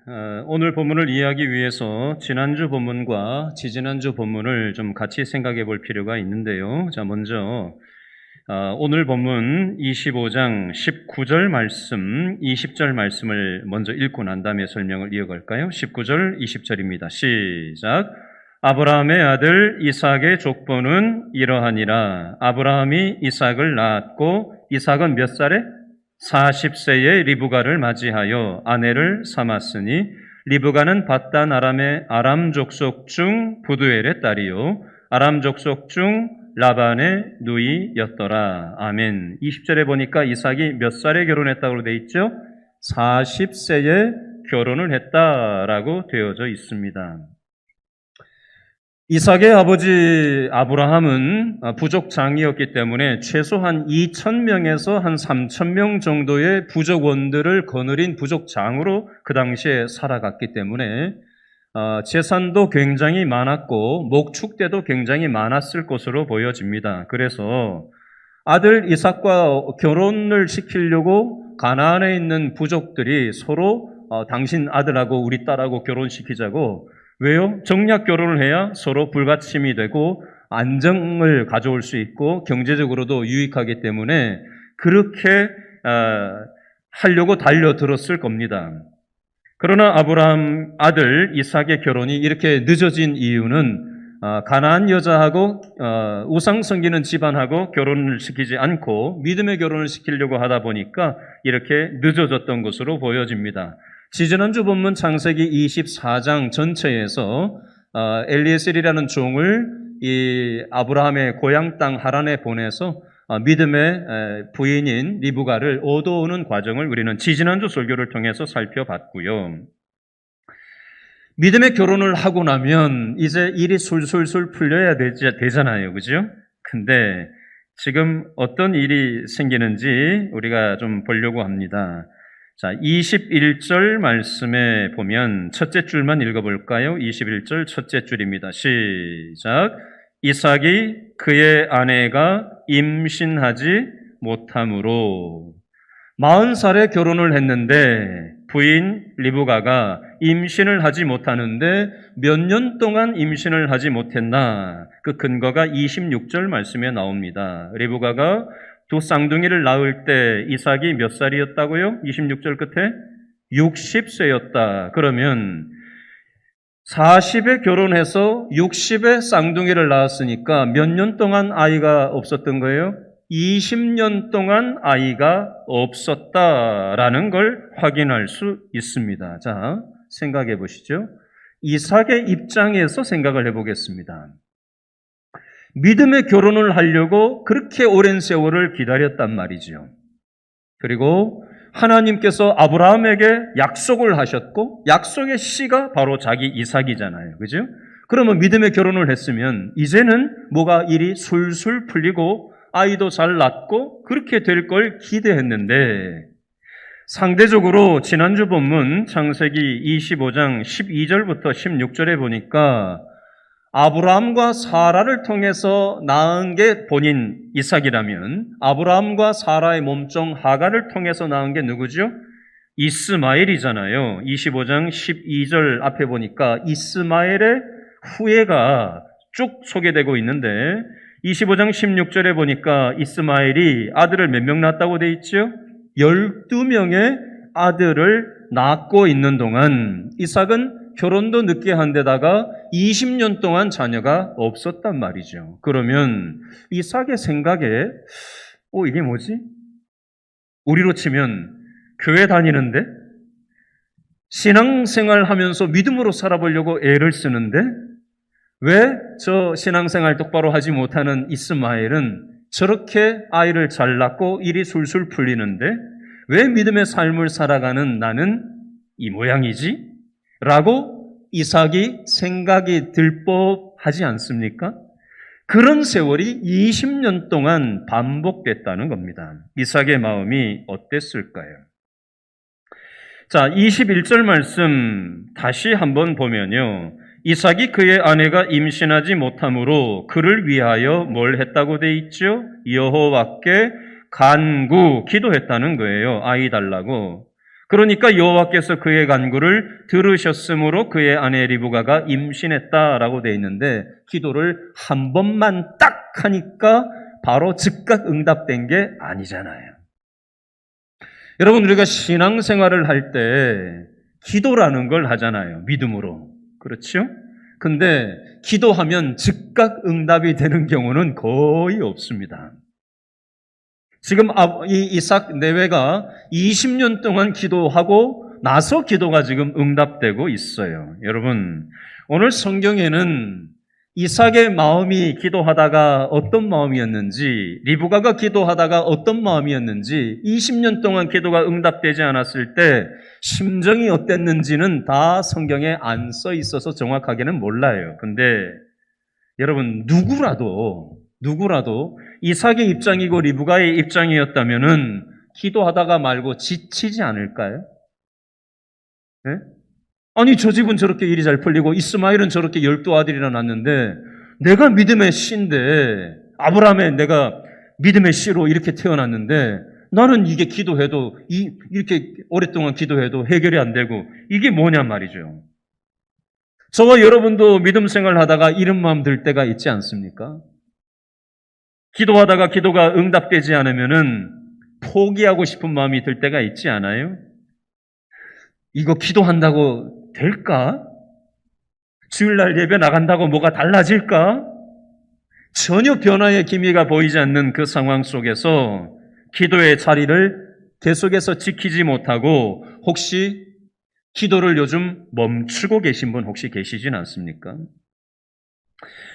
오늘 본문을 이해하기 위해서 지난주 본문과 지지난주 본문을 좀 같이 생각해 볼 필요가 있는데요. 자, 먼저 오늘 본문 25장 19절 말씀, 20절 말씀을 먼저 읽고 난 다음에 설명을 이어갈까요? 19절, 20절입니다. 시작. 아브라함의 아들 이삭의 족보는 이러하니라. 아브라함이 이삭을 낳았고 이삭은 몇 살에? 40세에 리브가를 맞이하여 아내를 삼았으니 리브가는 밧단 아람 족속 중 부두엘의 딸이요 아람 족속 중 라반의 누이였더라. 아멘. 20절에 보니까 이삭이 몇 살에 결혼했다고 되어 있죠? 40세에 결혼을 했다라고 되어져 있습니다. 이삭의 아버지 아브라함은 부족장이었기 때문에 최소한 2,000명에서 한 3,000명 정도의 부족원들을 거느린 부족장으로 그 당시에 살아갔기 때문에 재산도 굉장히 많았고 목축대도 굉장히 많았을 것으로 보여집니다. 그래서 아들 이삭과 결혼을 시키려고 가나안에 있는 부족들이 서로 당신 아들하고 우리 딸하고 결혼시키자고, 왜요? 정략 결혼을 해야 서로 불가침이 되고 안정을 가져올 수 있고 경제적으로도 유익하기 때문에 그렇게 하려고 달려들었을 겁니다. 그러나 아브라함 아들 이삭의 결혼이 이렇게 늦어진 이유는 가나안 여자하고 우상 섬기는 집안하고 결혼을 시키지 않고 믿음의 결혼을 시키려고 하다 보니까 이렇게 늦어졌던 것으로 보여집니다. 지지난주 본문 창세기 24장 전체에서 엘리에셀이라는 종을 이 아브라함의 고향 땅 하란에 보내서 믿음의 부인인 리브가를 얻어오는 과정을 우리는 지지난주 설교를 통해서 살펴봤고요. 믿음의 결혼을 하고 나면 이제 일이 술술술 풀려야 되잖아요. 그죠? 근데 지금 어떤 일이 생기는지 우리가 좀 보려고 합니다. 자, 21절 말씀에 보면 첫째 줄만 읽어볼까요? 21절 첫째 줄입니다. 시작. 이삭이 그의 아내가 임신하지 못함으로 40살에 결혼을 했는데 부인 리브가가 임신을 하지 못하는데 몇 년 동안 임신을 하지 못했나? 그 근거가 26절 말씀에 나옵니다. 리브가가 두 쌍둥이를 낳을 때 이삭이 몇 살이었다고요? 26절 끝에 60세였다. 그러면 40에 결혼해서 60에 쌍둥이를 낳았으니까 몇 년 동안 아이가 없었던 거예요? 20년 동안 아이가 없었다라는 걸 확인할 수 있습니다. 자, 생각해 보시죠. 이삭의 입장에서 생각을 해보겠습니다. 믿음의 결혼을 하려고 그렇게 오랜 세월을 기다렸단 말이죠. 그리고 하나님께서 아브라함에게 약속을 하셨고 약속의 씨가 바로 자기 이삭이잖아요. 그죠? 그러면 믿음의 결혼을 했으면 이제는 뭐가 일이 술술 풀리고 아이도 잘 낳고 그렇게 될 걸 기대했는데 상대적으로 지난주 본문 창세기 25장 12절부터 16절에 보니까 아브라함과 사라를 통해서 낳은 게 본인 이삭이라면 아브라함과 사라의 몸종 하갈을 통해서 낳은 게 누구죠? 이스마엘이잖아요. 25장 12절 앞에 보니까 이스마엘의 후예가 쭉 소개되고 있는데 25장 16절에 보니까 이스마엘이 아들을 몇 명 낳았다고 돼 있죠? 12명의 아들을 낳고 있는 동안 이삭은 결혼도 늦게 한 데다가 20년 동안 자녀가 없었단 말이죠. 그러면 이삭의 생각에 이게 뭐지? 우리로 치면 교회 다니는데 신앙생활 하면서 믿음으로 살아보려고 애를 쓰는데 왜 저 신앙생활 똑바로 하지 못하는 이스마엘은 저렇게 아이를 잘 낳고 일이 술술 풀리는데 왜 믿음의 삶을 살아가는 나는 이 모양이지? 라고 이삭이 생각이 들 법하지 않습니까? 그런 세월이 20년 동안 반복됐다는 겁니다. 이삭의 마음이 어땠을까요? 자, 21절 말씀 다시 한번 보면요. 이삭이 그의 아내가 임신하지 못함으로 그를 위하여 뭘 했다고 돼 있죠? 여호와께 간구, 기도했다는 거예요. 아이 달라고. 그러니까 여호와께서 그의 간구를 들으셨으므로 그의 아내 리브가가 임신했다라고 되어 있는데 기도를 한 번만 딱 하니까 바로 즉각 응답된 게 아니잖아요. 여러분, 우리가 신앙생활을 할 때 기도라는 걸 하잖아요. 믿음으로. 그렇죠? 근데 기도하면 즉각 응답이 되는 경우는 거의 없습니다. 지금 이 이삭 내외가 20년 동안 기도하고 나서 기도가 지금 응답되고 있어요. 여러분, 오늘 성경에는 이삭의 마음이 기도하다가 어떤 마음이었는지, 리브가가 기도하다가 어떤 마음이었는지, 20년 동안 기도가 응답되지 않았을 때 심정이 어땠는지는 다 성경에 안 써 있어서 정확하게는 몰라요. 근데 여러분, 누구라도 이삭의 입장이고 리브가의 입장이었다면은 기도하다가 말고 지치지 않을까요? 네? 아니, 저 집은 저렇게 일이 잘 풀리고 이스마엘은 저렇게 12아들이나 낳았는데 내가 믿음의 씨인데, 아브라함의 내가 믿음의 씨로 이렇게 태어났는데 나는 이게 기도해도 이렇게 오랫동안 기도해도 해결이 안 되고 이게 뭐냐 말이죠. 저와 여러분도 믿음 생활 하다가 이런 마음 들 때가 있지 않습니까? 기도하다가 기도가 응답되지 않으면은 포기하고 싶은 마음이 들 때가 있지 않아요? 이거 기도한다고 될까? 주일날 예배 나간다고 뭐가 달라질까? 전혀 변화의 기미가 보이지 않는 그 상황 속에서 기도의 자리를 계속해서 지키지 못하고 혹시 기도를 요즘 멈추고 계신 분 혹시 계시진 않습니까?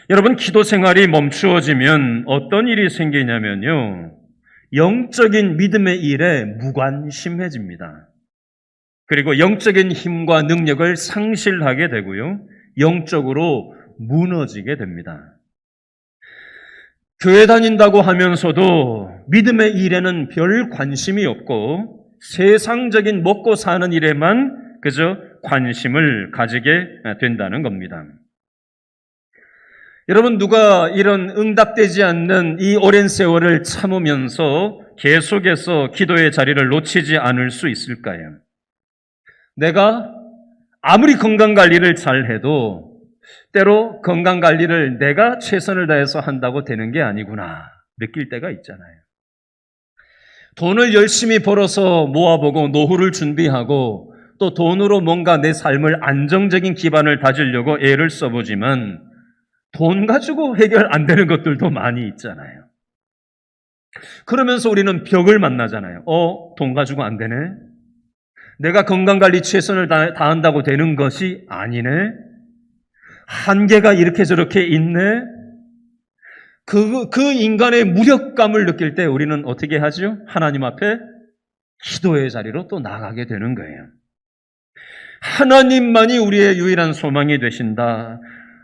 여러분, 기도 생활이 멈추어지면 어떤 일이 생기냐면요, 영적인 믿음의 일에 무관심해집니다. 그리고 영적인 힘과 능력을 상실하게 되고요, 영적으로 무너지게 됩니다. 교회 다닌다고 하면서도 믿음의 일에는 별 관심이 없고 세상적인 먹고 사는 일에만 그저 관심을 가지게 된다는 겁니다. 여러분, 누가 이런 응답되지 않는 이 오랜 세월을 참으면서 계속해서 기도의 자리를 놓치지 않을 수 있을까요? 내가 아무리 건강관리를 잘해도 때로 건강관리를 내가 최선을 다해서 한다고 되는 게 아니구나 느낄 때가 있잖아요. 돈을 열심히 벌어서 모아보고 노후를 준비하고 또 돈으로 뭔가 내 삶을 안정적인 기반을 다지려고 애를 써보지만 돈 가지고 해결 안 되는 것들도 많이 있잖아요. 그러면서 우리는 벽을 만나잖아요. 돈 가지고 안 되네? 내가 건강관리 최선을 다한다고 되는 것이 아니네? 한계가 이렇게 저렇게 있네? 그 인간의 무력감을 느낄 때 우리는 어떻게 하죠? 하나님 앞에 기도의 자리로 또 나가게 되는 거예요. 하나님만이 우리의 유일한 소망이 되신다.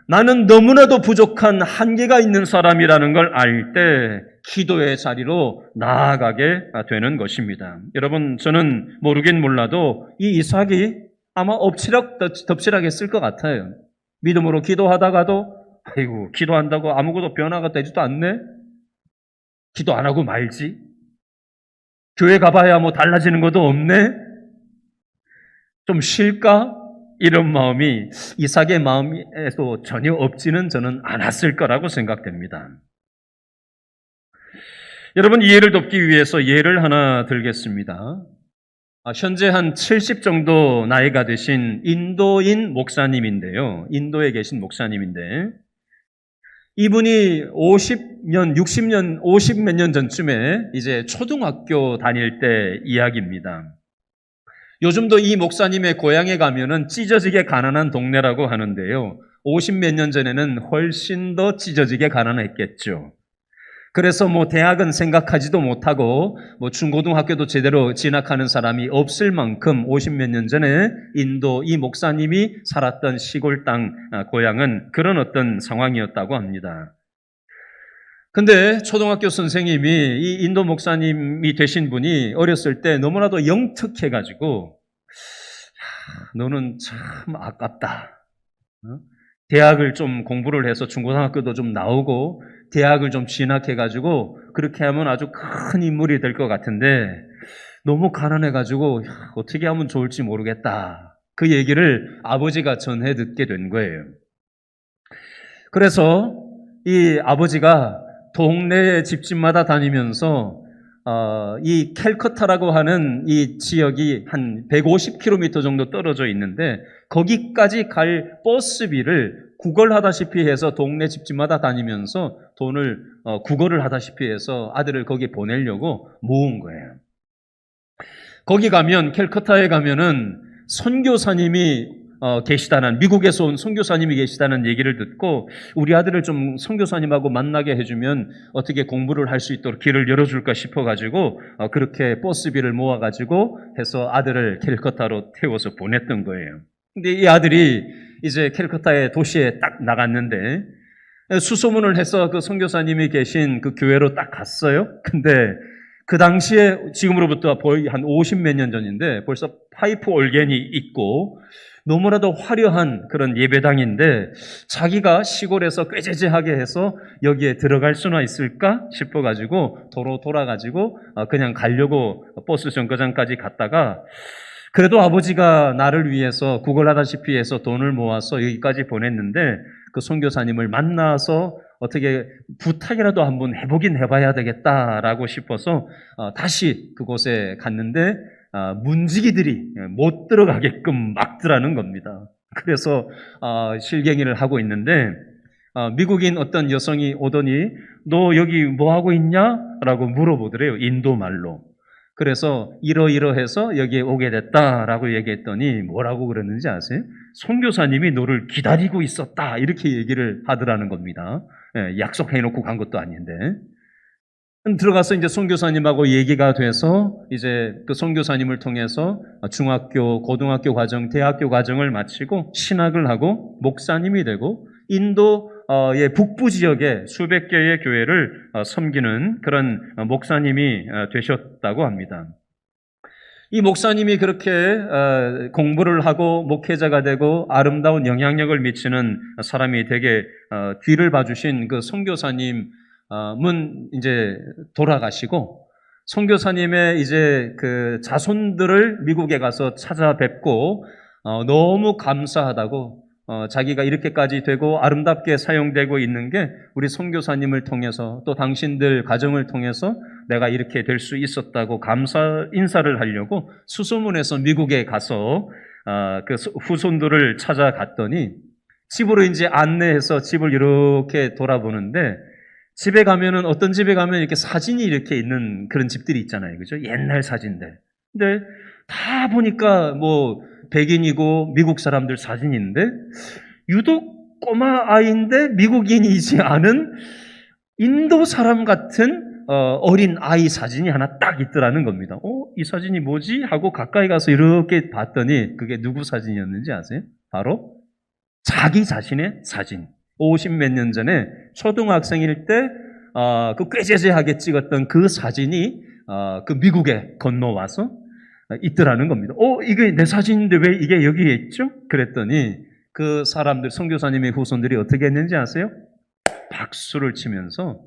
나는 너무나도 부족한 한계가 있는 사람이라는 걸 알 때 기도의 자리로 나아가게 되는 것입니다. 여러분, 저는 모르긴 몰라도 이 이삭이 아마 엎치락덮치락 했을 것 같아요. 믿음으로 기도하다가도 아이고, 기도한다고 아무것도 변화가 되지도 않네? 기도 안 하고 말지? 교회 가봐야 뭐 달라지는 것도 없네? 좀 쉴까? 이런 마음이 이삭의 마음에도 전혀 없지는 저는 않았을 거라고 생각됩니다. 여러분, 이해를 돕기 위해서 예를 하나 들겠습니다. 현재 한 70 정도 나이가 되신 인도인 목사님인데요. 인도에 계신 목사님인데 이분이 50년, 60년, 50 몇 년 전쯤에 이제 초등학교 다닐 때 이야기입니다. 요즘도 이 목사님의 고향에 가면은 찢어지게 가난한 동네라고 하는데요. 50 몇 년 전에는 훨씬 더 찢어지게 가난했겠죠. 그래서 뭐 대학은 생각하지도 못하고 뭐 중고등학교도 제대로 진학하는 사람이 없을 만큼 50 몇 년 전에 인도 이 목사님이 살았던 시골 땅 고향은 그런 어떤 상황이었다고 합니다. 근데 초등학교 선생님이 이 인도 목사님이 되신 분이 어렸을 때 너무나도 영특해가지고 너는 참 아깝다. 대학을 좀 공부를 해서 중고등학교도 좀 나오고 대학을 좀 진학해가지고 그렇게 하면 아주 큰 인물이 될 것 같은데 너무 가난해가지고 어떻게 하면 좋을지 모르겠다. 그 얘기를 아버지가 전해 듣게 된 거예요. 그래서 이 아버지가 동네 집집마다 다니면서 이 캘커타라고 하는 이 지역이 한 150km 정도 떨어져 있는데 거기까지 갈 버스비를 구걸하다시피 해서 동네 집집마다 다니면서 돈을 구걸을 하다시피 해서 아들을 거기 보내려고 모은 거예요. 거기 가면 캘커타에 가면은 선교사님이 계시다는, 미국에서 온 선교사님이 계시다는 얘기를 듣고 우리 아들을 좀 선교사님하고 만나게 해주면 어떻게 공부를 할 수 있도록 길을 열어줄까 싶어가지고 그렇게 버스비를 모아가지고 해서 아들을 캘커타로 태워서 보냈던 거예요. 근데 이 아들이 이제 캘커타의 도시에 딱 나갔는데 수소문을 해서 그 선교사님이 계신 그 교회로 딱 갔어요. 근데 그 당시에 지금으로부터 거의 한 50몇 년 전인데 벌써 파이프 올겐이 있고 너무나도 화려한 그런 예배당인데 자기가 시골에서 꾀재재하게 해서 여기에 들어갈 수나 있을까 싶어가지고 도로 돌아가지고 그냥 가려고 버스 정거장까지 갔다가 그래도 아버지가 나를 위해서 구걸하다시피 해서 돈을 모아서 여기까지 보냈는데 그 선교사님을 만나서 어떻게 부탁이라도 한번 해보긴 해봐야 되겠다라고 싶어서 다시 그곳에 갔는데 문지기들이 못 들어가게끔 막더라는 겁니다. 그래서 실갱이를 하고 있는데 미국인 어떤 여성이 오더니 너 여기 뭐 하고 있냐? 라고 물어보더래요. 인도 말로. 그래서 이러이러해서 여기에 오게 됐다라고 얘기했더니 뭐라고 그랬는지 아세요? 선교사님이 너를 기다리고 있었다 이렇게 얘기를 하더라는 겁니다. 약속해놓고 간 것도 아닌데. 들어가서 이제 선교사님하고 얘기가 돼서 이제 그 선교사님을 통해서 중학교, 고등학교 과정, 대학교 과정을 마치고 신학을 하고 목사님이 되고 인도의 북부 지역에 수백 개의 교회를 섬기는 그런 목사님이 되셨다고 합니다. 이 목사님이 그렇게 공부를 하고 목회자가 되고 아름다운 영향력을 미치는 사람이 되게 뒤를 봐주신 그 선교사님 은 이제 돌아가시고 선교사님의 이제 그 자손들을 미국에 가서 찾아뵙고 너무 감사하다고 자기가 이렇게까지 되고 아름답게 사용되고 있는 게 우리 선교사님을 통해서 또 당신들 가정을 통해서 내가 이렇게 될 수 있었다고 감사 인사를 하려고 수소문해서 미국에 가서 그 후손들을 찾아갔더니 집으로 이제 안내해서 집을 이렇게 돌아보는데 집에 가면은 어떤 집에 가면 이렇게 사진이 이렇게 있는 그런 집들이 있잖아요. 그죠? 옛날 사진들. 근데 다 보니까 뭐 백인이고 미국 사람들 사진인데 유독 꼬마 아이인데 미국인이지 않은 인도 사람 같은 어린 아이 사진이 하나 딱 있더라는 겁니다. 이 사진이 뭐지? 하고 가까이 가서 이렇게 봤더니 그게 누구 사진이었는지 아세요? 바로 자기 자신의 사진. 50몇 년 전에 초등학생일 때 그 꾀재재하게 찍었던 그 사진이 그 미국에 건너와서 있더라는 겁니다. 이게 내 사진인데 왜 이게 여기에 있죠? 그랬더니 그 사람들, 선교사님의 후손들이 어떻게 했는지 아세요? 박수를 치면서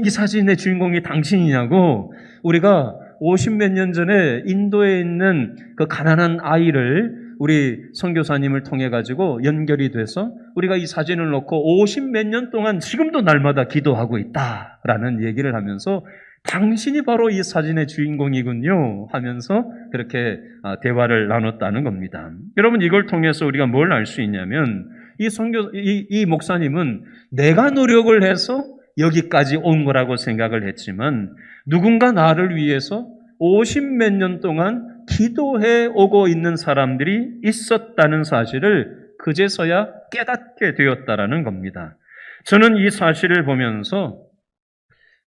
이 사진의 주인공이 당신이냐고, 우리가 50몇 년 전에 인도에 있는 그 가난한 아이를 우리 선교사님을 통해 가지고 연결이 돼서 우리가 이 사진을 놓고 50몇 년 동안 지금도 날마다 기도하고 있다라는 얘기를 하면서 당신이 바로 이 사진의 주인공이군요 하면서 그렇게 대화를 나눴다는 겁니다. 여러분, 이걸 통해서 우리가 뭘 알 수 있냐면 이 목사님은 내가 노력을 해서 여기까지 온 거라고 생각을 했지만 누군가 나를 위해서 50몇 년 동안 기도해 오고 있는 사람들이 있었다는 사실을 그제서야 깨닫게 되었다라는 겁니다. 저는 이 사실을 보면서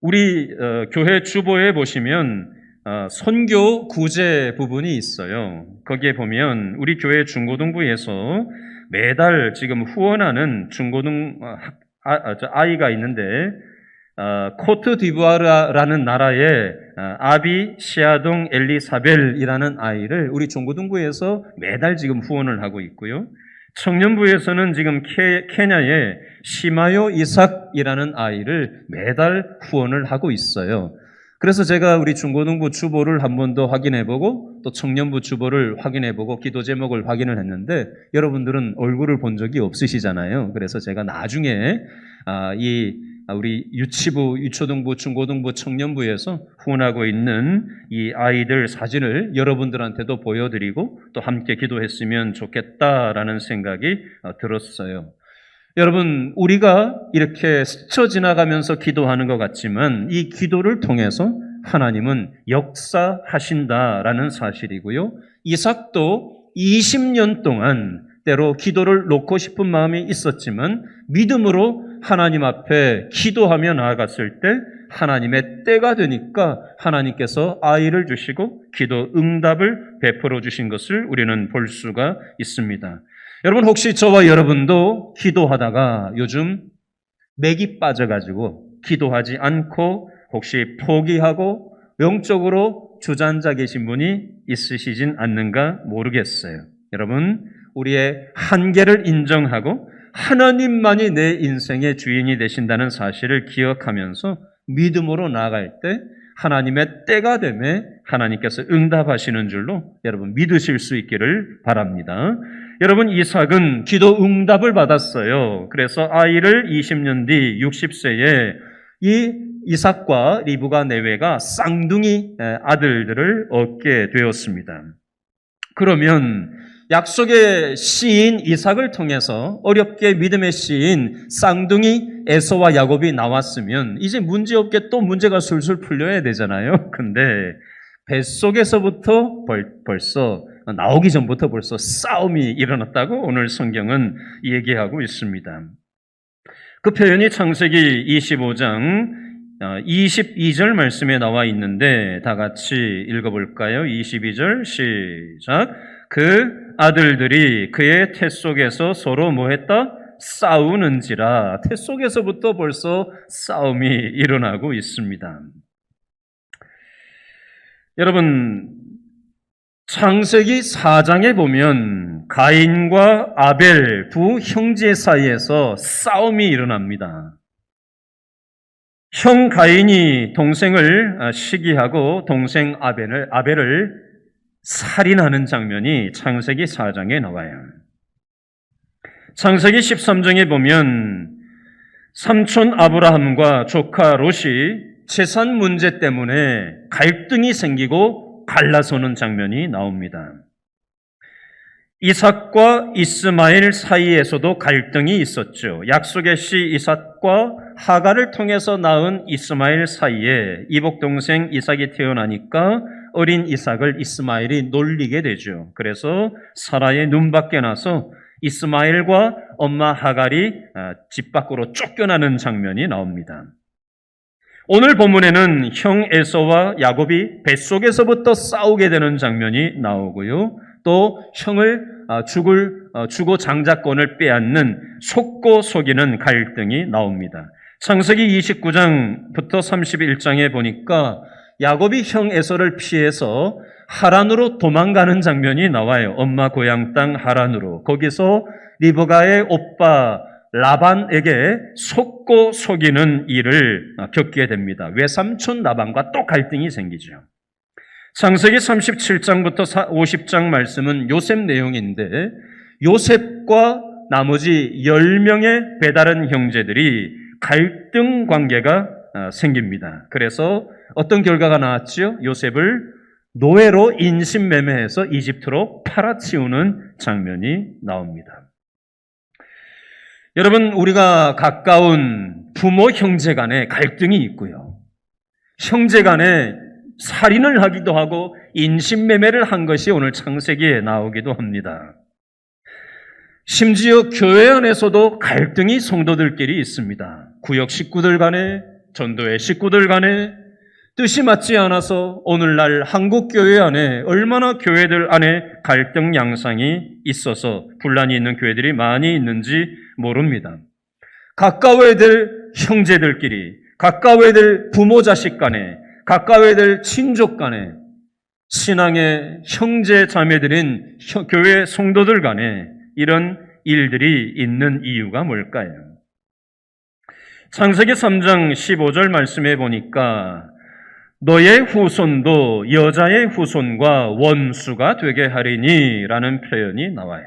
우리 교회 주보에 보시면 선교 구제 부분이 있어요. 거기에 보면 우리 교회 중고등부에서 매달 지금 후원하는 중고등 아이가 있는데 코트디부아르라는 나라의 아비 시아동 엘리사벨이라는 아이를 우리 중고등부에서 매달 지금 후원을 하고 있고요. 청년부에서는 지금 케냐의 시마요 이삭이라는 아이를 매달 후원을 하고 있어요. 그래서 제가 우리 중고등부 주보를 한 번 더 확인해보고 또 청년부 주보를 확인해보고 기도 제목을 확인을 했는데 여러분들은 얼굴을 본 적이 없으시잖아요. 그래서 제가 나중에 우리 유치부, 유초등부, 중고등부, 청년부에서 후원하고 있는 이 아이들 사진을 여러분들한테도 보여드리고 또 함께 기도했으면 좋겠다라는 생각이 들었어요. 여러분, 우리가 이렇게 스쳐 지나가면서 기도하는 것 같지만 이 기도를 통해서 하나님은 역사하신다라는 사실이고요. 이삭도 20년 동안 때로 기도를 놓고 싶은 마음이 있었지만 믿음으로 하나님 앞에 기도하며 나아갔을 때 하나님의 때가 되니까 하나님께서 아이를 주시고 기도 응답을 베풀어 주신 것을 우리는 볼 수가 있습니다. 여러분, 혹시 저와 여러분도 기도하다가 요즘 맥이 빠져가지고 기도하지 않고 혹시 포기하고 영적으로 주저앉아 계신 분이 있으시진 않는가 모르겠어요. 여러분, 우리의 한계를 인정하고 하나님만이 내 인생의 주인이 되신다는 사실을 기억하면서 믿음으로 나아갈 때 하나님의 때가 되매 하나님께서 응답하시는 줄로 여러분 믿으실 수 있기를 바랍니다. 여러분, 이삭은 기도 응답을 받았어요. 그래서 아이를 20년 뒤 60세에 이 이삭과 리브가 내외가 쌍둥이 아들들을 얻게 되었습니다. 그러면 약속의 씨인 이삭을 통해서 어렵게 믿음의 씨인 쌍둥이 에서와 야곱이 나왔으면 이제 문제없게 또 문제가 술술 풀려야 되잖아요. 근데 뱃속에서부터 벌써 나오기 전부터 벌써 싸움이 일어났다고 오늘 성경은 얘기하고 있습니다. 그 표현이 창세기 25장 22절 말씀에 나와 있는데 다 같이 읽어볼까요? 22절 시작. 그 아들들이 그의 태 속에서 서로 뭐했다? 싸우는지라. 태 속에서부터 벌써 싸움이 일어나고 있습니다. 여러분, 창세기 4장에 보면 가인과 아벨 두 형제 사이에서 싸움이 일어납니다. 형 가인이 동생을 시기하고 동생 아벨을 살인하는 장면이 창세기 4장에 나와요. 창세기 13장에 보면 삼촌 아브라함과 조카 롯이 재산 문제 때문에 갈등이 생기고 갈라서는 장면이 나옵니다. 이삭과 이스마엘 사이에서도 갈등이 있었죠. 약속의 씨 이삭과 하갈을 통해서 낳은 이스마엘 사이에 이복 동생 이삭이 태어나니까 어린 이삭을 이스마엘이 놀리게 되죠. 그래서 사라의 눈 밖에 나서 이스마엘과 엄마 하갈이 집 밖으로 쫓겨나는 장면이 나옵니다. 오늘 본문에는 형 에서와 야곱이 뱃속에서부터 싸우게 되는 장면이 나오고요. 또 형을 주고 장자권을 빼앗는 속고 속이는 갈등이 나옵니다. 창세기 29장부터 31장에 보니까 야곱이 형 에서를 피해서 하란으로 도망가는 장면이 나와요. 엄마 고향 땅 하란으로. 거기서 리브가의 오빠 라반에게 속고 속이는 일을 겪게 됩니다. 외삼촌 라반과 또 갈등이 생기죠. 창세기 37장부터 50장 말씀은 요셉 내용인데 요셉과 나머지 10명의 배다른 형제들이 갈등 관계가 생깁니다. 그래서 어떤 결과가 나왔죠? 요셉을 노예로 인신매매해서 이집트로 팔아치우는 장면이 나옵니다. 여러분, 우리가 가까운 부모 형제 간에 갈등이 있고요. 형제 간에 살인을 하기도 하고 인신매매를 한 것이 오늘 창세기에 나오기도 합니다. 심지어 교회 안에서도 갈등이 성도들끼리 있습니다. 구역 식구들 간에, 전도회 식구들 간에 뜻이 맞지 않아서 오늘날 한국교회 안에 얼마나 교회들 안에 갈등 양상이 있어서 분란이 있는 교회들이 많이 있는지 모릅니다. 가까워야 될 형제들끼리, 가까워야 될 부모 자식 간에, 가까워야 될 친족 간에, 신앙의 형제 자매들인 교회 성도들 간에 이런 일들이 있는 이유가 뭘까요? 창세기 3장 15절 말씀해 보니까 너의 후손도 여자의 후손과 원수가 되게 하리니 라는 표현이 나와요.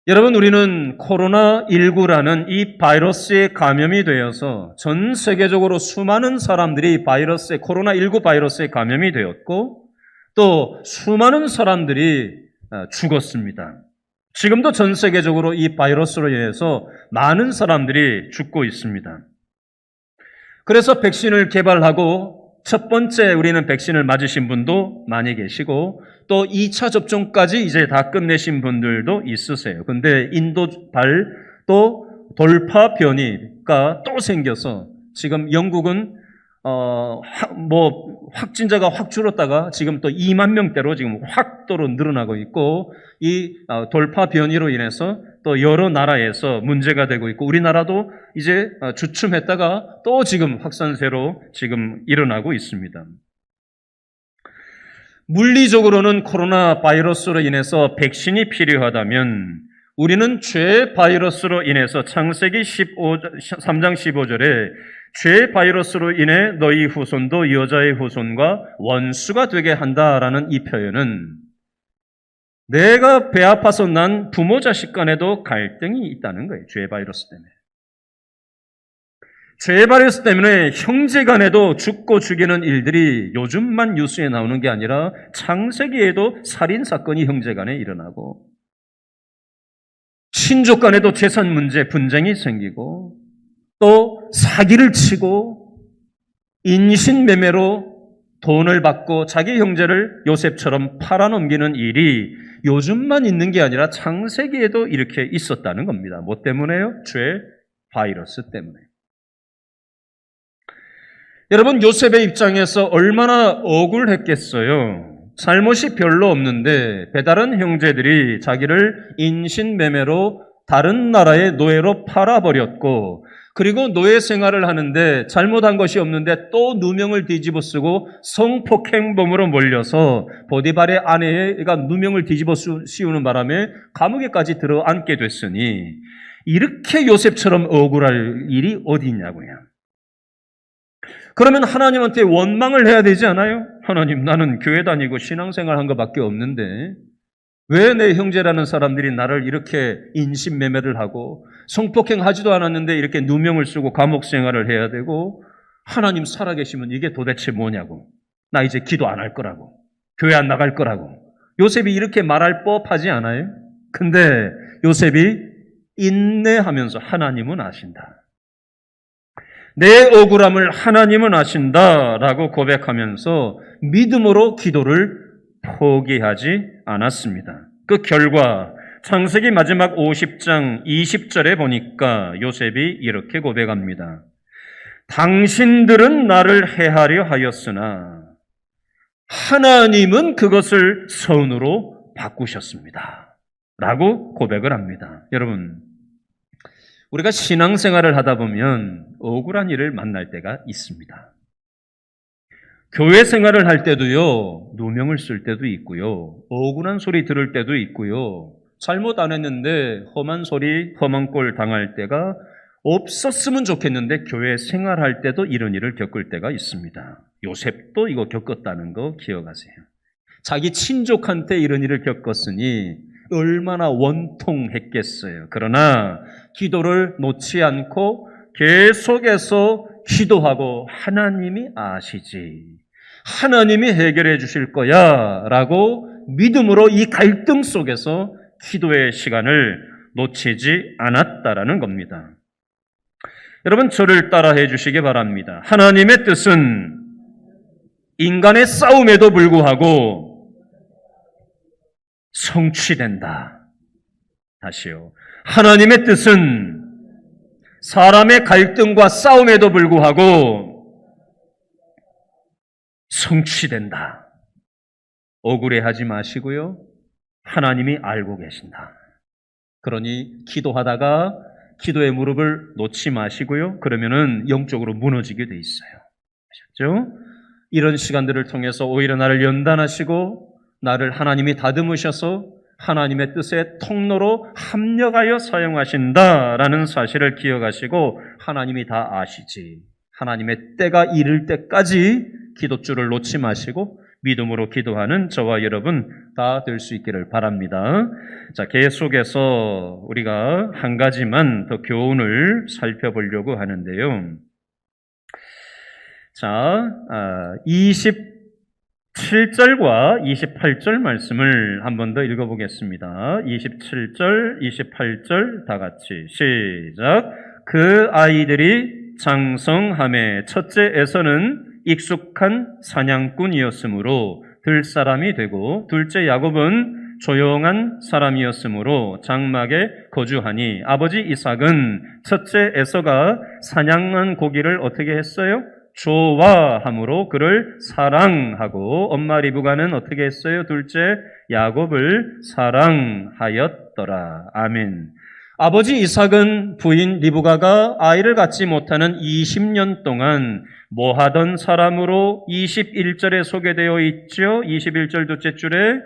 여러분, 우리는 코로나19라는 이 바이러스에 감염이 되어서 전 세계적으로 수많은 사람들이 코로나19 바이러스에 감염이 되었고 또 수많은 사람들이 죽었습니다. 지금도 전 세계적으로 이 바이러스로 인해서 많은 사람들이 죽고 있습니다. 그래서 백신을 개발하고 첫 번째 우리는 백신을 맞으신 분도 많이 계시고 또 2차 접종까지 이제 다 끝내신 분들도 있으세요. 근데 인도발 또 돌파 변이가 또 생겨서 지금 영국은 확진자가 확 줄었다가 지금 또 2만 명대로 지금 확도로 늘어나고 있고 이 돌파 변이로 인해서 또 여러 나라에서 문제가 되고 있고 우리나라도 이제 주춤했다가 또 지금 확산세로 지금 일어나고 있습니다. 물리적으로는 코로나 바이러스로 인해서 백신이 필요하다면 우리는 죄 바이러스로 인해서 창세기 3장 15절에 죄 바이러스로 인해 너희 후손도 여자의 후손과 원수가 되게 한다라는 이 표현은 내가 배 아파서 난 부모 자식 간에도 갈등이 있다는 거예요. 죄 바이러스 때문에. 죄 바이러스 때문에 형제 간에도 죽고 죽이는 일들이 요즘만 뉴스에 나오는 게 아니라 창세기에도 살인 사건이 형제 간에 일어나고 친족 간에도 재산 문제 분쟁이 생기고 또 사기를 치고 인신매매로 돈을 받고 자기 형제를 요셉처럼 팔아넘기는 일이 요즘만 있는 게 아니라 창세기에도 이렇게 있었다는 겁니다. 뭐 때문에요? 죄 바이러스 때문에. 여러분, 요셉의 입장에서 얼마나 억울했겠어요. 잘못이 별로 없는데 배다른 형제들이 자기를 인신매매로 다른 나라의 노예로 팔아버렸고 그리고 노예 생활을 하는데 잘못한 것이 없는데 또 누명을 뒤집어 쓰고 성폭행범으로 몰려서 보디발의 아내가 누명을 뒤집어 씌우는 바람에 감옥에까지 들어앉게 됐으니 이렇게 요셉처럼 억울할 일이 어디 있냐고요. 그러면 하나님한테 원망을 해야 되지 않아요? 하나님, 나는 교회 다니고 신앙생활 한 것밖에 없는데 왜 내 형제라는 사람들이 나를 이렇게 인신매매를 하고 성폭행하지도 않았는데 이렇게 누명을 쓰고 감옥 생활을 해야 되고 하나님 살아계시면 이게 도대체 뭐냐고. 나 이제 기도 안 할 거라고. 교회 안 나갈 거라고. 요셉이 이렇게 말할 법하지 않아요? 근데 요셉이 인내하면서 하나님은 아신다. 내 억울함을 하나님은 아신다라고 고백하면서 믿음으로 기도를 포기하지 않았습니다. 그 결과 창세기 마지막 50장 20절에 보니까 요셉이 이렇게 고백합니다. 당신들은 나를 해하려 하였으나 하나님은 그것을 선으로 바꾸셨습니다. 라고 고백을 합니다. 여러분, 우리가 신앙생활을 하다 보면 억울한 일을 만날 때가 있습니다. 교회 생활을 할 때도요, 누명을 쓸 때도 있고요, 억울한 소리 들을 때도 있고요, 잘못 안 했는데 험한 소리, 험한 꼴 당할 때가 없었으면 좋겠는데 교회 생활할 때도 이런 일을 겪을 때가 있습니다. 요셉도 이거 겪었다는 거 기억하세요. 자기 친족한테 이런 일을 겪었으니 얼마나 원통했겠어요. 그러나 기도를 놓지 않고 계속해서 기도하고 하나님이 아시지, 하나님이 해결해 주실 거야 라고 믿음으로 이 갈등 속에서 기도의 시간을 놓치지 않았다라는 겁니다. 여러분, 저를 따라해 주시기 바랍니다. 하나님의 뜻은 인간의 싸움에도 불구하고 성취된다. 다시요. 하나님의 뜻은 사람의 갈등과 싸움에도 불구하고 성취된다. 억울해하지 마시고요. 하나님이 알고 계신다. 그러니 기도하다가 기도의 무릎을 놓지 마시고요. 그러면은 영적으로 무너지게 돼 있어요. 아셨죠? 이런 시간들을 통해서 오히려 나를 연단하시고 나를 하나님이 다듬으셔서 하나님의 뜻의 통로로 합력하여 사용하신다라는 사실을 기억하시고 하나님이 다 아시지, 하나님의 때가 이를 때까지 기도줄을 놓지 마시고 믿음으로 기도하는 저와 여러분 다 될 수 있기를 바랍니다. 자, 계속해서 우리가 한 가지만 더 교훈을 살펴보려고 하는데요. 자, 27절과 28절 말씀을 한 번 더 읽어보겠습니다. 27절, 28절 다 같이 시작. 그 아이들이 장성함에 첫째 에서는 익숙한 사냥꾼이었으므로 들사람이 되고 둘째 야곱은 조용한 사람이었으므로 장막에 거주하니 아버지 이삭은 첫째 에서가 사냥한 고기를 어떻게 했어요? 좋아함으로 그를 사랑하고 엄마 리브가는 어떻게 했어요? 둘째 야곱을 사랑하였더라. 아멘. 아버지 이삭은 부인 리브가가 아이를 갖지 못하는 20년 동안 뭐 하던 사람으로 21절에 소개되어 있죠. 21절 둘째 줄에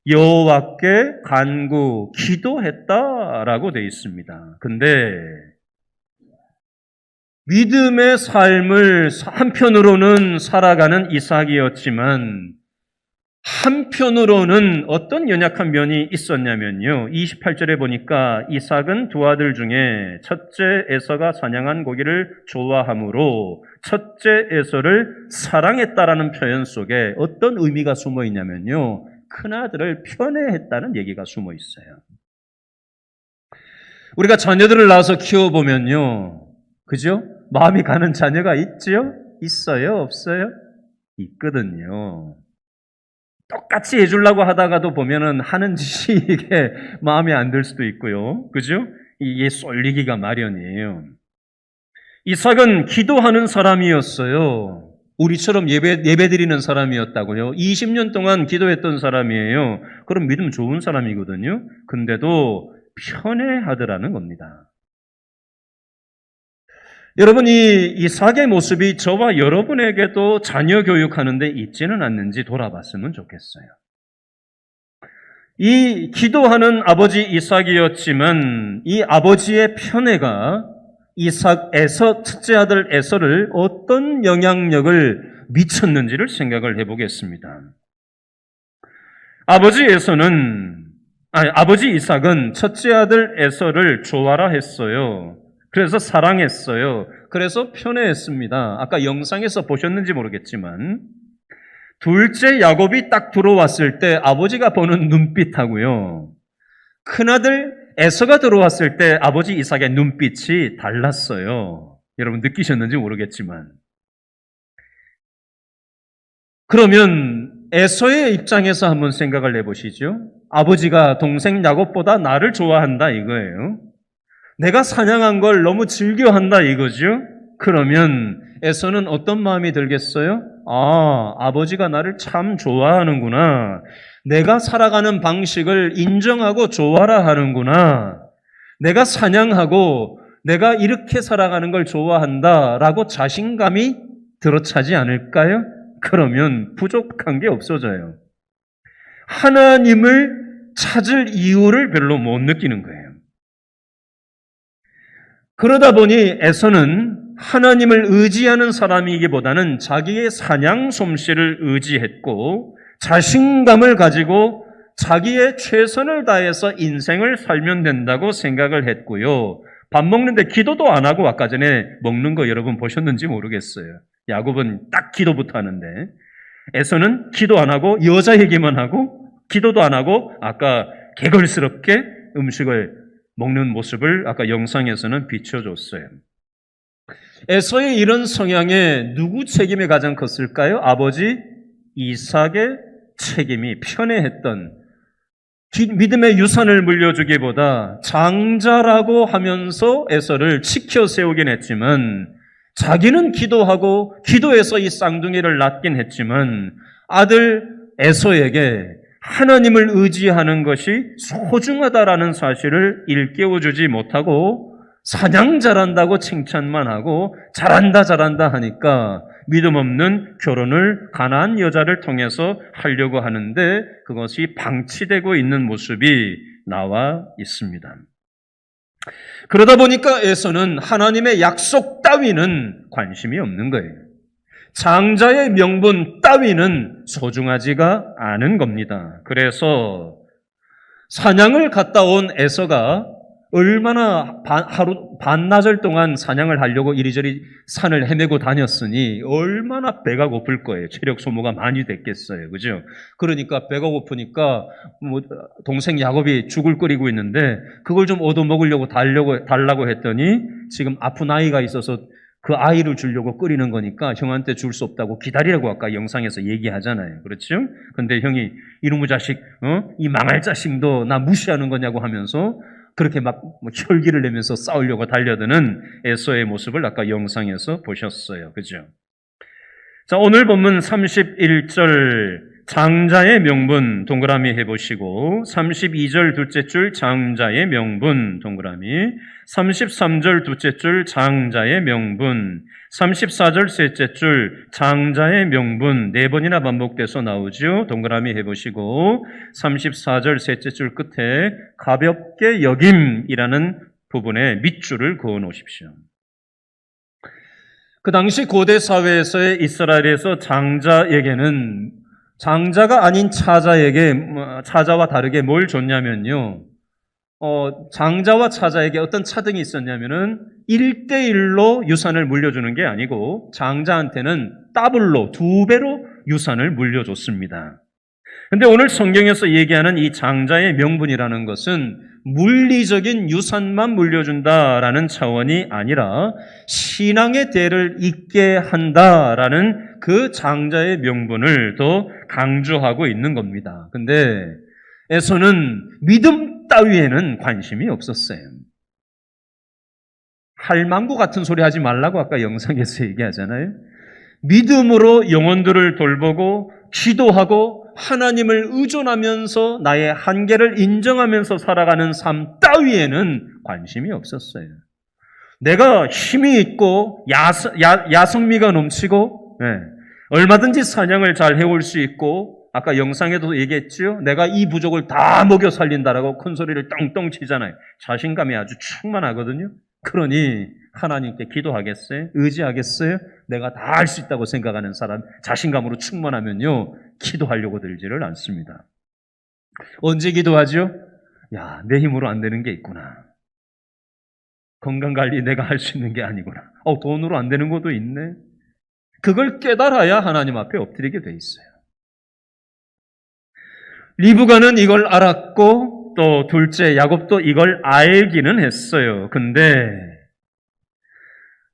여호와께 간구 기도했다라고 되어 있습니다. 근데 믿음의 삶을 한편으로는 살아가는 이삭이었지만 한편으로는 어떤 연약한 면이 있었냐면요. 28절에 보니까 이삭은 두 아들 중에 첫째 에서가 사냥한 고기를 좋아함으로 첫째 에서를 사랑했다라는 표현 속에 어떤 의미가 숨어 있냐면요. 큰아들을 편애했다는 얘기가 숨어 있어요. 우리가 자녀들을 낳아서 키워보면요. 그죠? 마음이 가는 자녀가 있죠? 있어요? 없어요? 있거든요. 똑같이 해주려고 하다가도 보면은 하는 짓이 이게 마음에 안 들 수도 있고요. 그죠? 이게 쏠리기가 마련이에요. 이삭은 기도하는 사람이었어요. 우리처럼 예배 드리는 사람이었다고요. 20년 동안 기도했던 사람이에요. 그럼 믿음 좋은 사람이거든요. 근데도 편애하더라는 겁니다. 여러분, 이 이삭의 모습이 저와 여러분에게도 자녀 교육하는 데 있지는 않는지 돌아봤으면 좋겠어요. 이 기도하는 아버지 이삭이었지만 이 아버지의 편애가 이삭에서 첫째 아들 에서를 어떤 영향력을 미쳤는지를 생각을 해보겠습니다. 아버지 이삭은 첫째 아들 에서를 좋아라 했어요. 그래서 사랑했어요. 그래서 편애했습니다. 아까 영상에서 보셨는지 모르겠지만 둘째 야곱이 딱 들어왔을 때 아버지가 보는 눈빛하고요. 큰아들 에서가 들어왔을 때 아버지 이삭의 눈빛이 달랐어요. 여러분 느끼셨는지 모르겠지만. 그러면 에서의 입장에서 한번 생각을 해보시죠. 아버지가 동생 야곱보다 나를 좋아한다 이거예요. 내가 사냥한 걸 너무 즐겨한다 이거죠. 그러면 에서는 어떤 마음이 들겠어요? 아버지가 나를 참 좋아하는구나. 내가 살아가는 방식을 인정하고 좋아라 하는구나. 내가 사냥하고 내가 이렇게 살아가는 걸 좋아한다라고 자신감이 들어차지 않을까요? 그러면 부족한 게 없어져요. 하나님을 찾을 이유를 별로 못 느끼는 거예요. 그러다 보니 에서는 하나님을 의지하는 사람이기보다는 자기의 사냥 솜씨를 의지했고 자신감을 가지고 자기의 최선을 다해서 인생을 살면 된다고 생각을 했고요. 밥 먹는데 기도도 안 하고 아까 전에 먹는 거 여러분 보셨는지 모르겠어요. 야곱은 딱 기도부터 하는데 에서는 기도 안 하고 여자 얘기만 하고 기도도 안 하고 아까 개걸스럽게 음식을 먹는 모습을 아까 영상에서는 비춰줬어요. 에서의 이런 성향에 누구 책임이 가장 컸을까요? 아버지 이삭의 책임이 편애했던 믿음의 유산을 물려주기보다 장자라고 하면서 에서를 지켜 세우긴 했지만 자기는 기도하고 기도해서 이 쌍둥이를 낳긴 했지만 아들 에서에게 하나님을 의지하는 것이 소중하다라는 사실을 일깨워주지 못하고 사냥 잘한다고 칭찬만 하고 잘한다 하니까 믿음 없는 결혼을 가나안 여자를 통해서 하려고 하는데 그것이 방치되고 있는 모습이 나와 있습니다. 그러다 보니까 에서는 하나님의 약속 따위는 관심이 없는 거예요. 장자의 명분 따위는 소중하지가 않은 겁니다. 그래서 사냥을 갔다 온 에서가 얼마나 하루 반나절 동안 사냥을 하려고 이리저리 산을 헤매고 다녔으니 얼마나 배가 고플 거예요. 체력 소모가 많이 됐겠어요. 그죠? 그러니까 배가 고프니까 동생 야곱이 죽을 끓이고 있는데 그걸 좀 얻어먹으려고 달라고 했더니 지금 아픈 아이가 있어서 그 아이를 주려고 끓이는 거니까 형한테 줄 수 없다고 기다리라고 아까 영상에서 얘기하잖아요. 그렇죠? 근데 형이 이놈의 자식, 이 망할 자식도 나 무시하는 거냐고 하면서 그렇게 막 혈기를 내면서 싸우려고 달려드는 에서의 모습을 아까 영상에서 보셨어요. 그죠? 자, 오늘 본문 31절 장자의 명분 동그라미 해보시고 32절 둘째 줄 장자의 명분 동그라미 33절 둘째 줄 장자의 명분 34절 셋째 줄 장자의 명분 네 번이나 반복돼서 나오죠. 동그라미 해보시고 34절 셋째 줄 끝에 가볍게 여김이라는 부분에 밑줄을 그어 놓으십시오. 그 당시 고대 사회에서의 이스라엘에서 장자에게는 장자가 아닌 차자와 다르게 뭘 줬냐면요. 장자와 차자에게 어떤 차등이 있었냐면은 1대1로 유산을 물려주는 게 아니고 장자한테는 더블로 2배로 유산을 물려줬습니다. 근데 오늘 성경에서 얘기하는 이 장자의 명분이라는 것은 물리적인 유산만 물려준다라는 차원이 아니라 신앙의 대를 잇게 한다라는 그 장자의 명분을 더 강조하고 있는 겁니다. 근데 에서는 믿음 따위에는 관심이 없었어요. 할망구 같은 소리 하지 말라고 아까 영상에서 얘기하잖아요. 믿음으로 영혼들을 돌보고 기도하고 하나님을 의존하면서 나의 한계를 인정하면서 살아가는 삶 따위에는 관심이 없었어요. 내가 힘이 있고 야성미가 넘치고 얼마든지 사냥을 잘 해올 수 있고 아까 영상에도 얘기했죠. 내가 이 부족을 다 먹여 살린다라고 큰 소리를 떵떵 치잖아요. 자신감이 아주 충만하거든요. 그러니 하나님께 기도하겠어요? 의지하겠어요? 내가 다 할 수 있다고 생각하는 사람 자신감으로 충만하면요. 기도하려고 들지를 않습니다. 언제 기도하죠? 야, 내 힘으로 안 되는 게 있구나. 건강관리 내가 할 수 있는 게 아니구나. 돈으로 안 되는 것도 있네. 그걸 깨달아야 하나님 앞에 엎드리게 돼 있어요. 리브가는 이걸 알았고 또 둘째 야곱도 이걸 알기는 했어요. 근데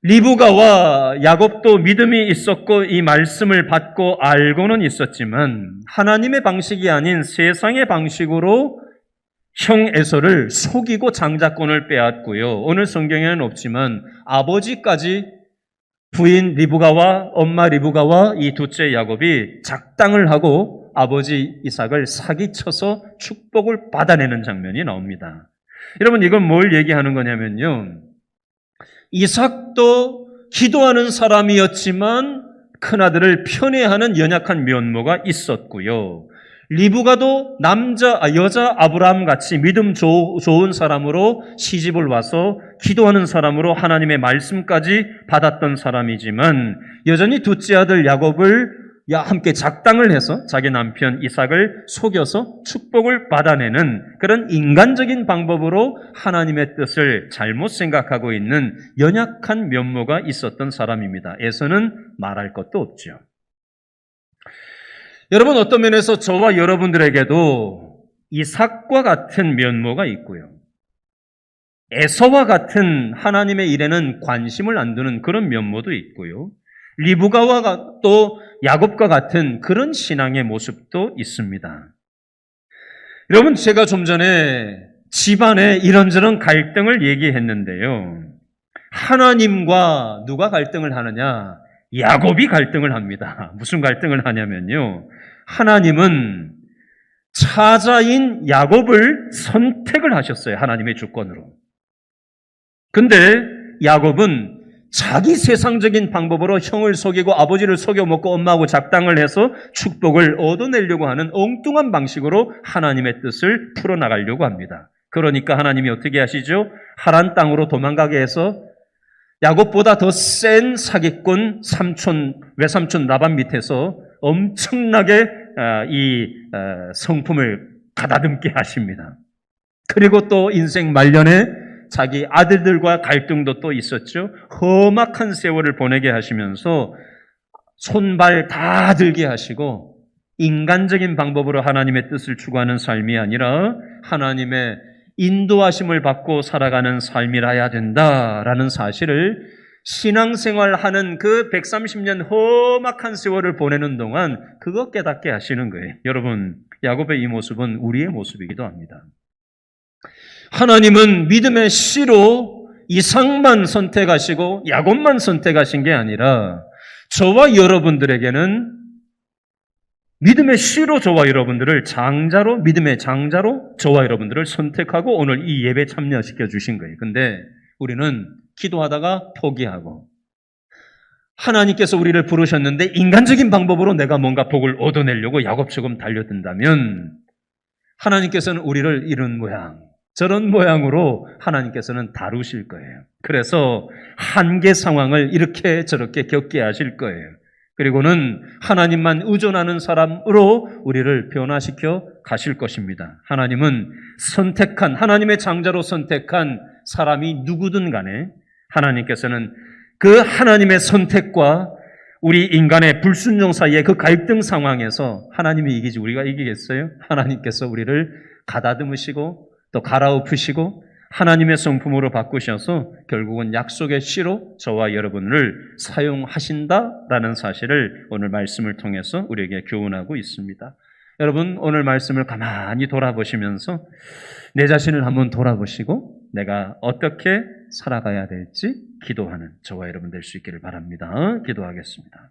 리브가와 야곱도 믿음이 있었고 이 말씀을 받고 알고는 있었지만 하나님의 방식이 아닌 세상의 방식으로 형 에서를 속이고 장자권을 빼앗고요. 오늘 성경에는 없지만 아버지까지 부인 리브가와 엄마 리브가와 이 둘째 야곱이 작당을 하고 아버지 이삭을 사기쳐서 축복을 받아내는 장면이 나옵니다. 여러분 이건 뭘 얘기하는 거냐면요. 이삭도 기도하는 사람이었지만 큰아들을 편애하는 연약한 면모가 있었고요. 리브가도 여자 아브라함 같이 믿음 좋은 사람으로 시집을 와서 기도하는 사람으로 하나님의 말씀까지 받았던 사람이지만 여전히 둘째 아들 야곱을 함께 작당을 해서 자기 남편 이삭을 속여서 축복을 받아내는 그런 인간적인 방법으로 하나님의 뜻을 잘못 생각하고 있는 연약한 면모가 있었던 사람입니다. 에서는 말할 것도 없죠. 여러분 어떤 면에서 저와 여러분들에게도 이삭과 같은 면모가 있고요. 에서와 같은 하나님의 일에는 관심을 안 두는 그런 면모도 있고요. 리브가와 또 야곱과 같은 그런 신앙의 모습도 있습니다. 여러분 제가 좀 전에 집안에 이런저런 갈등을 얘기했는데요. 하나님과 누가 갈등을 하느냐? 야곱이 갈등을 합니다. 무슨 갈등을 하냐면요. 하나님은 차자인 야곱을 선택을 하셨어요. 하나님의 주권으로. 근데 야곱은 자기 세상적인 방법으로 형을 속이고 아버지를 속여먹고 엄마하고 작당을 해서 축복을 얻어내려고 하는 엉뚱한 방식으로 하나님의 뜻을 풀어나가려고 합니다. 그러니까 하나님이 어떻게 하시죠? 하란 땅으로 도망가게 해서 야곱보다 더 센 사기꾼 외삼촌 라반 밑에서 엄청나게 이 성품을 가다듬게 하십니다. 그리고 또 인생 말년에 자기 아들들과 갈등도 또 있었죠. 험악한 세월을 보내게 하시면서 손발 다 들게 하시고 인간적인 방법으로 하나님의 뜻을 추구하는 삶이 아니라 하나님의 인도하심을 받고 살아가는 삶이라야 된다라는 사실을 신앙생활하는 그 130년 험악한 세월을 보내는 동안 그거 깨닫게 하시는 거예요. 여러분, 야곱의 이 모습은 우리의 모습이기도 합니다. 하나님은 믿음의 씨로 이삭만 선택하시고 야곱만 선택하신 게 아니라 저와 여러분들에게는 믿음의 씨로 저와 여러분들을 믿음의 장자로 저와 여러분들을 선택하고 오늘 이 예배 참여시켜 주신 거예요. 근데 우리는 기도하다가 포기하고 하나님께서 우리를 부르셨는데 인간적인 방법으로 내가 뭔가 복을 얻어내려고 야곱처럼 달려든다면 하나님께서는 우리를 이런 모양 저런 모양으로 하나님께서는 다루실 거예요. 그래서 한계 상황을 이렇게 저렇게 겪게 하실 거예요. 그리고는 하나님만 의존하는 사람으로 우리를 변화시켜 가실 것입니다. 하나님은 하나님의 장자로 선택한 사람이 누구든 간에 하나님께서는 그 하나님의 선택과 우리 인간의 불순종 사이의 그 갈등 상황에서 하나님이 이기지 우리가 이기겠어요? 하나님께서 우리를 가다듬으시고 또 갈아엎으시고 하나님의 성품으로 바꾸셔서 결국은 약속의 씨로 저와 여러분을 사용하신다라는 사실을 오늘 말씀을 통해서 우리에게 교훈하고 있습니다. 여러분, 오늘 말씀을 가만히 돌아보시면서 내 자신을 한번 돌아보시고 내가 어떻게 살아가야 될지 기도하는 저와 여러분 될 수 있기를 바랍니다. 기도하겠습니다.